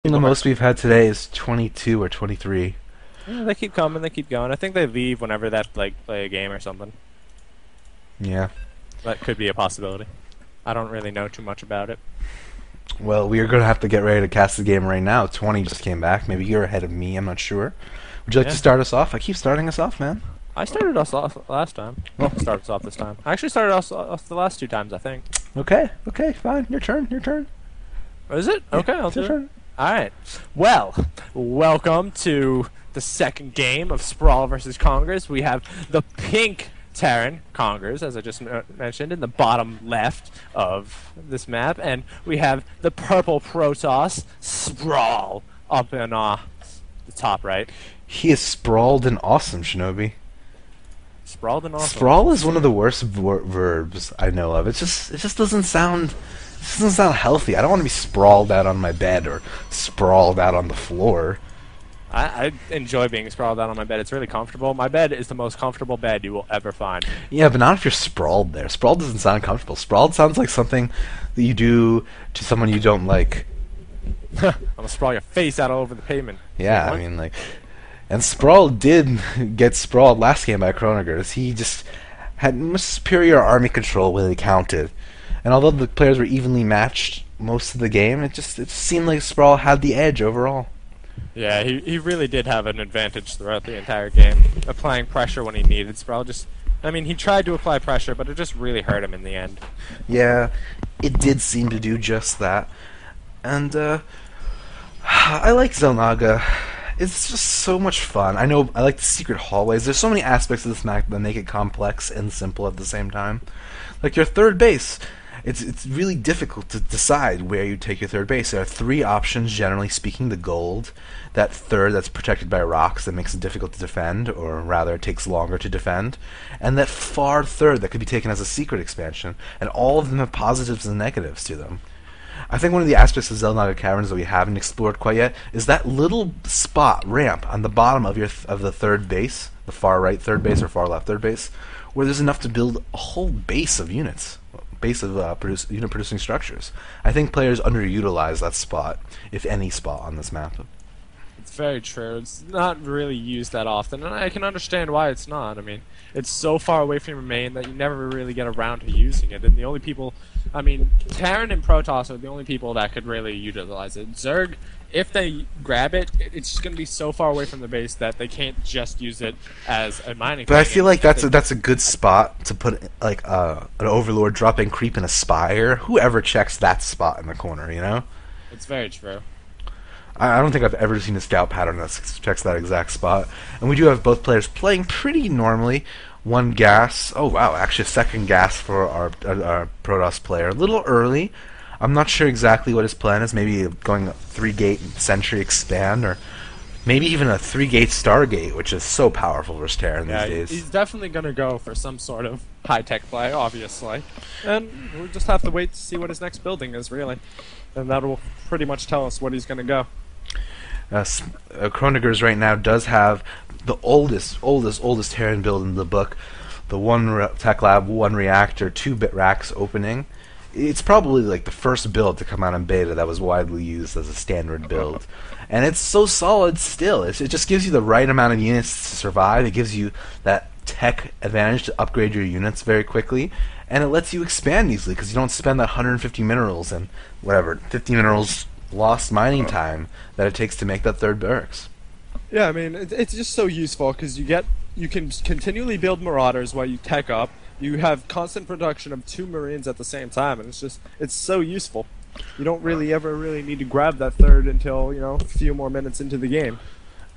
The People are, most we've had today is 22 or 23. yeah, they keep coming, they keep going. I think they leave whenever they play a game or something. Yeah. That could be a possibility. I don't really know too much about it. Well, we are going to have to get ready to cast the game right now. 20 just came back. Maybe you're ahead of me. I'm not sure. Would you like to Yeah, start us off? I keep starting us off, man. I started us off last time. Well, started us off this time. I actually started us off the last two times, I think. Okay. Okay. Fine. Your turn. Your turn. Is it? Yeah. Okay, I'll It's your do it. turn. All right. Well, welcome to the second game of Sprawl versus Congress. We have the pink Terran Congress, as I just mentioned, in the bottom left of this map, and we have the purple Protoss Sprawl up in the top right. He is sprawled and awesome, Shinobi. Sprawled and awesome. Sprawl is one of the worst verbs I know of. It just doesn't sound. It doesn't sound healthy. I don't want to be sprawled out on my bed or sprawled out on the floor. I enjoy being sprawled out on my bed. It's really comfortable. My bed is the most comfortable bed you will ever find. Yeah, but not if you're sprawled there. Sprawled doesn't sound comfortable. Sprawled sounds like something that you do to someone you don't like. I'm gonna sprawl your face out all over the pavement. Yeah, I What? mean, like. And Sprawled did get sprawled last game by Kronigers. He just had much superior army control when he counted. And although the players were evenly matched most of the game, it seemed like Sprawl had the edge overall. Yeah, he really did have an advantage throughout the entire game, applying pressure when he needed. Sproul just, I mean, he tried to apply pressure, but it just really hurt him in the end. Yeah, it did seem to do just that. And I like Zelnaga. It's just so much fun. I know I like the secret hallways. There's so many aspects of this map that make it complex and simple at the same time. Like your third base, it's really difficult to decide where you take your third base. There are three options, generally speaking. The gold, that third that's protected by rocks that makes it difficult to defend, or rather it takes longer to defend, and that far third that could be taken as a secret expansion, and all of them have positives and negatives to them. I think one of the aspects of Zelnaga Caverns that we haven't explored quite yet is that little spot ramp on the bottom of the third base, the far right third base or far left third base, where there's enough to build a whole base of units, base of unit producing structures. I think players underutilize that spot, if any spot on this map. It's very true. It's not really used that often, and I can understand why it's not. I mean, it's so far away from your main that you never really get around to using it, and the only people, I mean, Terran and Protoss are the only people that could really utilize it. Zerg, if they grab it, it's just going to be so far away from the base that they can't just use it as a mining But I thing. feel like that's a good spot to put like an overlord dropping creep in a spire. Whoever checks that spot in the corner, you know. It's very true. I don't think I've ever seen a scout pattern that checks that exact spot. And we do have both players playing pretty normally. One gas. Oh wow, actually a second gas for our Protoss player. A little early. I'm not sure exactly what his plan is. Maybe going 3-gate Sentry expand, or maybe even a 3-gate Stargate, which is so powerful for Terran these Yeah, days. he's definitely going to go for some sort of high-tech play, obviously. And we'll just have to wait to see what his next building is, really. And that'll pretty much tell us what he's going to go. Kronigers right now does have the oldest Terran build in the book. The one tech lab, one reactor, 2-bit racks opening. It's probably like the first build to come out in beta that was widely used as a standard build. And it's so solid still. It just gives you the right amount of units to survive. It gives you that tech advantage to upgrade your units very quickly. And it lets you expand easily because you don't spend that 150 minerals and whatever, 50 minerals lost mining time that it takes to make that third barracks. Yeah, I mean, it's just so useful because you can continually build Marauders while you tech up. You have constant production of 2 Marines at the same time, and it's so useful. You don't really ever really need to grab that third until, you know, a few more minutes into the game.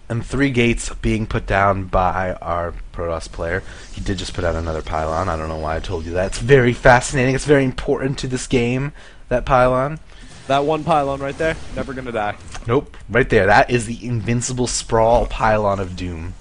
And 3 gates being put down by our Protoss player. He did just put out another pylon. I don't know why I told you that. It's very fascinating. It's very important to this game, that pylon. That one pylon right there, never gonna die. Nope, right there. That is the invincible sprawl pylon of doom.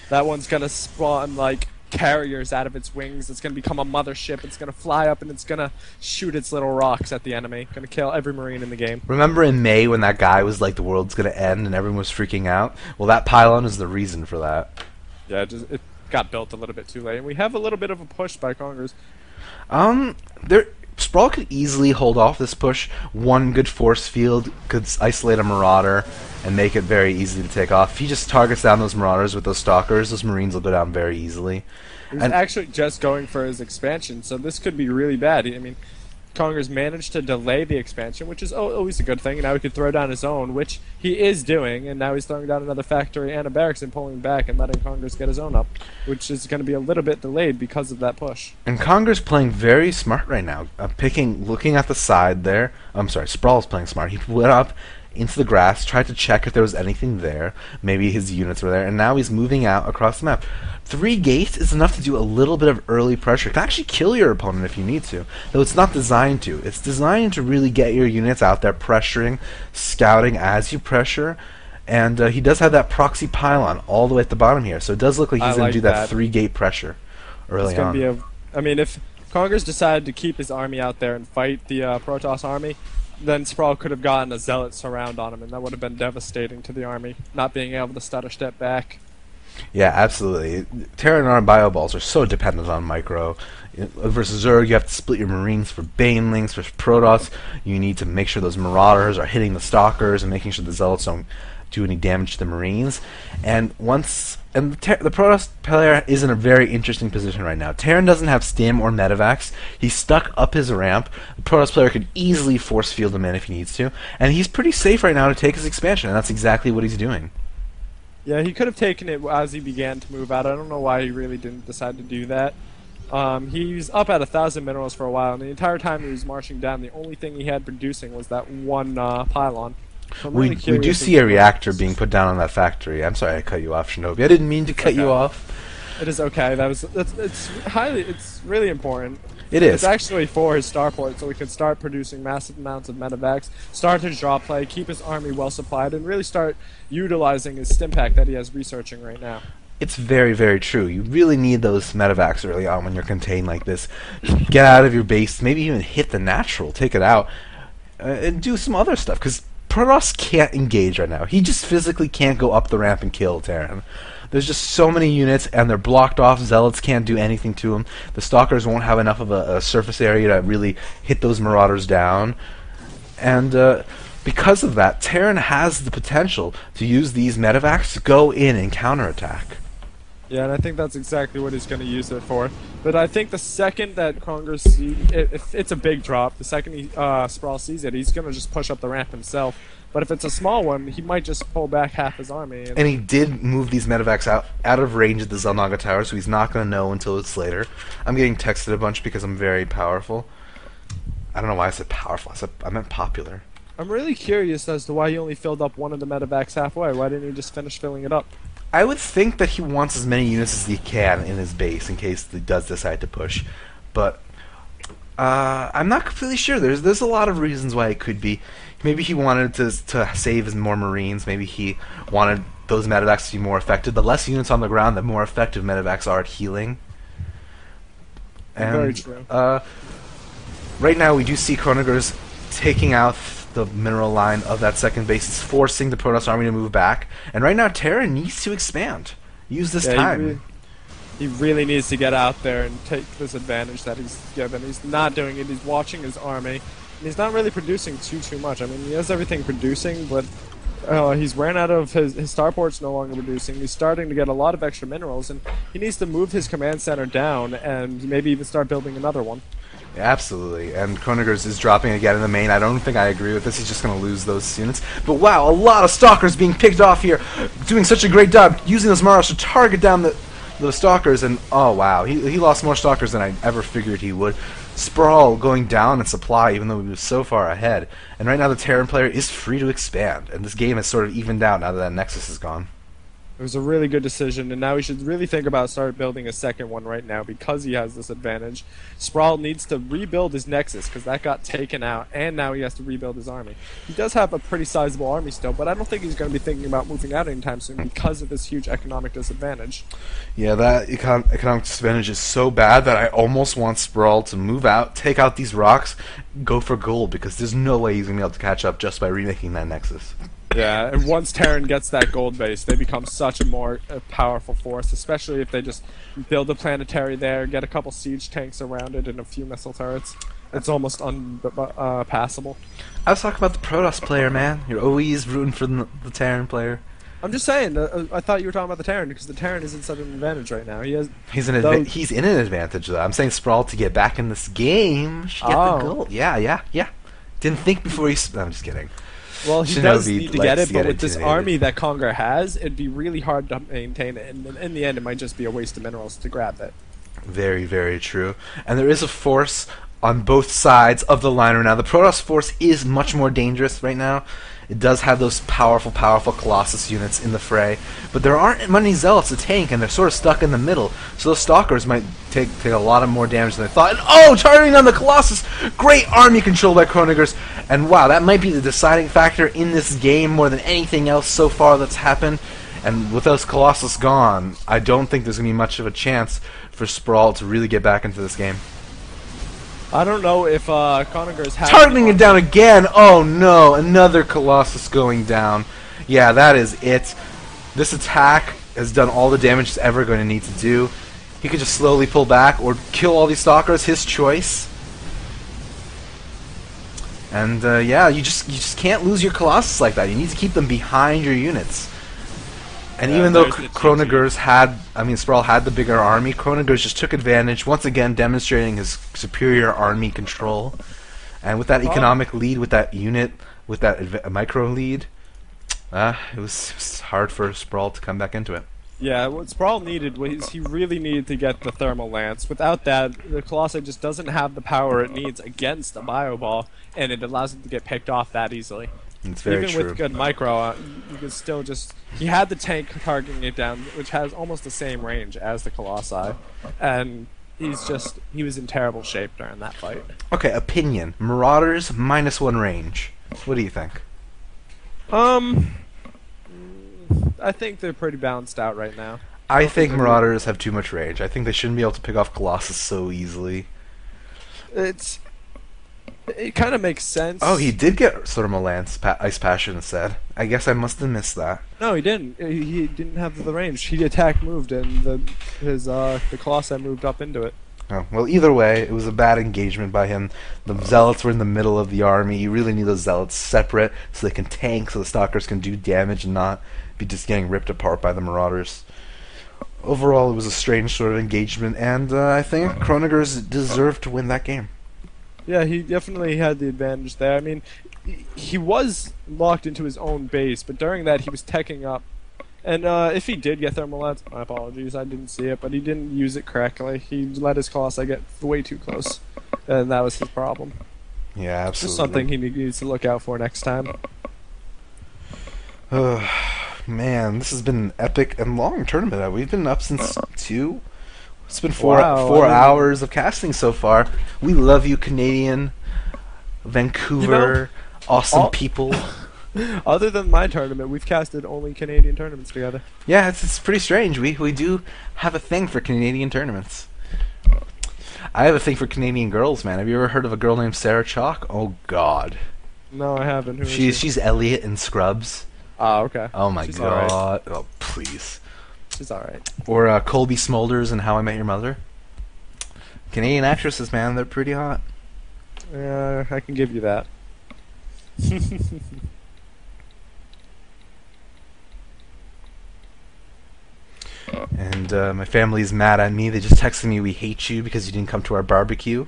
That one's gonna spawn, like, carriers out of its wings. It's gonna become a mothership. It's gonna fly up and it's gonna shoot its little rocks at the enemy. Gonna kill every Marine in the game. Remember in May when that guy was like the world's gonna end and everyone was freaking out? Well, that pylon is the reason for that. Yeah, it got built a little bit too late. And we have a little bit of a push by Congress. There Sprawl could easily hold off this push. One good force field could isolate a Marauder and make it very easy to take off. If he just targets down those Marauders with those Stalkers, those Marines will go down very easily. He was And actually just going for his expansion, so this could be really bad. I mean, Congress managed to delay the expansion, which is always a good thing. And now he could throw down his own, which he is doing, and now he's throwing down another factory and a barracks and pulling back and letting Congress get his own up, which is going to be a little bit delayed because of that push. And Conger's playing very smart right now. Looking at the side there. I'm sorry, Sprawl's playing smart. He went up into the grass, tried to check if there was anything there. Maybe his units were there, and now he's moving out across the map. 3 gates is enough to do a little bit of early pressure. It can actually kill your opponent if you need to, though it's not designed to. It's designed to really get your units out there pressuring, scouting as you pressure. And he does have that proxy pylon all the way at the bottom here, so it does look like he's going to do that 3-gate pressure early on. I mean, if Congress decided to keep his army out there and fight the Protoss army, then Sprawl could have gotten a Zealot surround on him, and that would have been devastating to the army, not being able to stutter step back. Yeah, absolutely. Terran and Bio Balls are so dependent on micro. Versus Zerg, you have to split your Marines for Banelings, for Protoss. You need to make sure those Marauders are hitting the Stalkers and making sure the Zealots don't do any damage to the Marines. And the Protoss player is in a very interesting position right now. Terran doesn't have Stim or Medivacs. He's stuck up his ramp. The Protoss player could easily force field him in if he needs to. And he's pretty safe right now to take his expansion, and that's exactly what he's doing. Yeah, he could have taken it as he began to move out. I don't know why he really didn't decide to do that. He was up at 1,000 minerals for a while, and the entire time he was marching down, the only thing he had producing was that one pylon. So we do see a reactor being put down on that factory. I'm sorry I cut you off, Shinobi. I didn't mean to cut you off. It is okay. It's really important. It is. It's actually for his starport, so he can start producing massive amounts of medevacs, start his draw play, keep his army well supplied, and really start utilizing his stimpack that he has researching right now. It's very, very true. You really need those medevacs early on when you're contained like this. Get out of your base, maybe even hit the natural, take it out, and do some other stuff, because Protoss can't engage right now. He just physically can't go up the ramp and kill Terran. There's just so many units, and they're blocked off. Zealots can't do anything to them. The Stalkers won't have enough of a surface area to really hit those Marauders down. And because of that, Terran has the potential to use these medevacs to go in and counterattack. Yeah, and I think that's exactly what he's going to use it for. But I think the second that Congress if it's a big drop, the second he, Sprawl sees it, he's going to just push up the ramp himself. But if it's a small one, he might just pull back half his army. And he did move these medevacs out of range of the Xel'Naga Tower, so he's not going to know until it's later. I'm getting texted a bunch because I'm very powerful. I don't know why I said powerful. I meant popular. I'm really curious as to why he only filled up one of the medevacs halfway. Why didn't he just finish filling it up? I would think that he wants as many units as he can in his base in case he does decide to push. But I'm not completely sure. There's a lot of reasons why it could be. Maybe he wanted to save his more Marines. Maybe he wanted those medevacs to be more effective. The less units on the ground, the more effective medevacs are at healing. And, very true. Right now, we do see Kronigers taking out the mineral line of that second base. It's forcing the Protoss army to move back. And right now, Terra needs to expand. Use this time. He really needs to get out there and take this advantage that he's given. He's not doing it. He's watching his army. And he's not really producing too much. I mean, he has everything producing, but he's ran out of his starport's no longer producing. He's starting to get a lot of extra minerals, and he needs to move his command center down and maybe even start building another one. Yeah, absolutely. And Kronigers is dropping again in the main. I don't think I agree with this. He's just going to lose those units. But wow, a lot of Stalkers being picked off here, doing such a great job using those Marauders to target down the Stalkers. And oh wow, he lost more Stalkers than I ever figured he would. Sprawl going down in supply even though he was so far ahead. And right now the Terran player is free to expand. And this game has sort of evened out now that Nexus is gone. It was a really good decision, and now he should really think about start building a second one right now because he has this advantage. Sprawl needs to rebuild his Nexus because that got taken out, and now he has to rebuild his army. He does have a pretty sizable army still, but I don't think he's going to be thinking about moving out anytime soon because of this huge economic disadvantage. Yeah, that economic disadvantage is so bad that I almost want Sprawl to move out, take out these rocks, go for gold, because there's no way he's going to be able to catch up just by remaking that Nexus. Yeah, and once Terran gets that gold base, they become such a more powerful force, especially if they just build a planetary there, get a couple siege tanks around it, and a few missile turrets. It's almost unpassable. I was talking about the Protoss player, man. You're always rooting for the Terran player. I'm just saying. I thought you were talking about the Terran because the Terran is in such an advantage right now. He has. He's in an advantage though. I'm saying Sprawl to get back in this game should get the goal. Yeah. Didn't think before he. I'm just kidding. Well, he Shinobi does need to get likes it, to but get with this intimidated. army that Conger has, it'd be really hard to maintain it. And in the end, it might just be a waste of minerals to grab it. Very, very true. And there is a force on both sides of the line right now. The Protoss force is much more dangerous right now. It does have those powerful Colossus units in the fray, but there aren't many Zealots to tank, and they're sort of stuck in the middle. So those Stalkers might take a lot of more damage than they thought. And oh, targeting on the Colossus! Great army control by Kronigers, and wow, that might be the deciding factor in this game more than anything else so far that's happened. And with those Colossus gone, I don't think there's going to be much of a chance for Sprawl to really get back into this game. I don't know if Coningers has Targeting it down again! Oh no, another Colossus going down. Yeah, that is it. This attack has done all the damage it's ever going to need to do. He could just slowly pull back or kill all these Stalkers, his choice. And yeah, you just can't lose your Colossus like that. You need to keep them behind your units. And Yeah, even though there's the Kronigers had, Sprawl had the bigger army, Kronigers just took advantage, once again demonstrating his superior army control. And with that economic lead, with that unit, with that micro lead, it was hard for Sprawl to come back into it. Yeah, what Sprawl needed was he really needed to get the Thermal Lance. Without that, the Colossi just doesn't have the power it needs against a Bio Ball, and it allows him to get picked off that easily. It's very Even true. with good micro, you can still just... He had the tank targeting it down, which has almost the same range as the Colossi, and he was in terrible shape during that fight. Okay, opinion. Marauders, -1 range. What do you think? I think they're pretty balanced out right now. I think Marauders have too much range. I think they shouldn't be able to pick off Colossus so easily. It kind of makes sense. Oh, he did get Thermal Lance, Ice Passion instead. I guess I must have missed that. No, he didn't. He didn't have the range. He attacked, moved, and the Colossi moved up into it. Oh, well, either way, it was a bad engagement by him. The Zealots were in the middle of the army. You really need those Zealots separate so they can tank, so the Stalkers can do damage and not be just getting ripped apart by the Marauders. Overall, it was a strange sort of engagement, and I think Kronigers deserved to win that game. Yeah, he definitely had the advantage there. I mean, he was locked into his own base, but during that he was teching up. And if he did get Thermal Lance, my apologies, I didn't see it, but he didn't use it correctly. He let his Colossi get way too close, and that was his problem. Yeah, absolutely. Just something he needs to look out for next time. Man, this has been an epic and long tournament. We've been up since 2. It's been 4 Wow, hours of casting so far. We love you, Canadian, Vancouver, awesome people. Other than my tournament, we've casted only Canadian tournaments together. Yeah, it's pretty strange. We do have a thing for Canadian tournaments. I have a thing for Canadian girls, man. Have you ever heard of a girl named Sarah Chalk? Oh God. No, I haven't. Who is she? She's Elliot in Scrubs. Ah, okay. Oh my She's God. alright. Oh please. She's alright. Or Colby Smulders in How I Met Your Mother. Canadian actresses, man, they're pretty hot. Yeah, I can give you that. And my family's mad at me. They just texted me, "We hate you because you didn't come to our barbecue."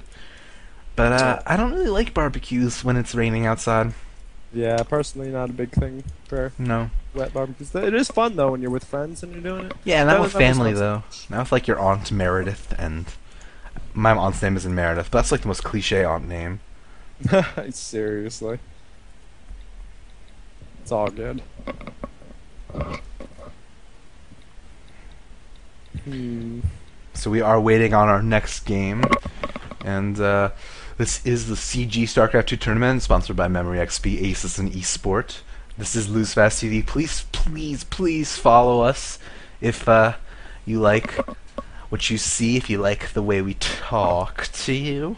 But I don't really like barbecues when it's raining outside. Yeah, personally, not a big thing for No. wet barbecues. It is fun though when you're with friends and you're doing it. Yeah, not That with was family fun. though. Not with like your aunt Meredith, and my aunt's name isn't Meredith, but that's like the most cliche aunt name. Seriously. It's all good. So we are waiting on our next game, and this is the CG StarCraft 2 tournament, sponsored by Memory XP, Asus, and eSport. This is Lose Fast TV. Please, please, please follow us if you like what you see, if you like the way we talk to you.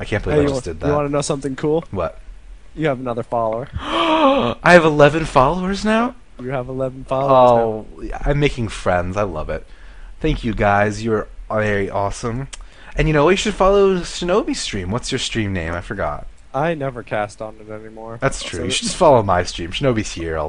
I can't believe I just did that. You want to know something cool? What? You have another follower. I have 11 followers now? You have 11 followers Oh, I'm making friends. I love it. Thank you guys. You're very awesome. And you know, you should follow Shinobi's stream. What's your stream name? I forgot. I never cast on it anymore. That's true. So You should just follow my stream. Shinobi's here all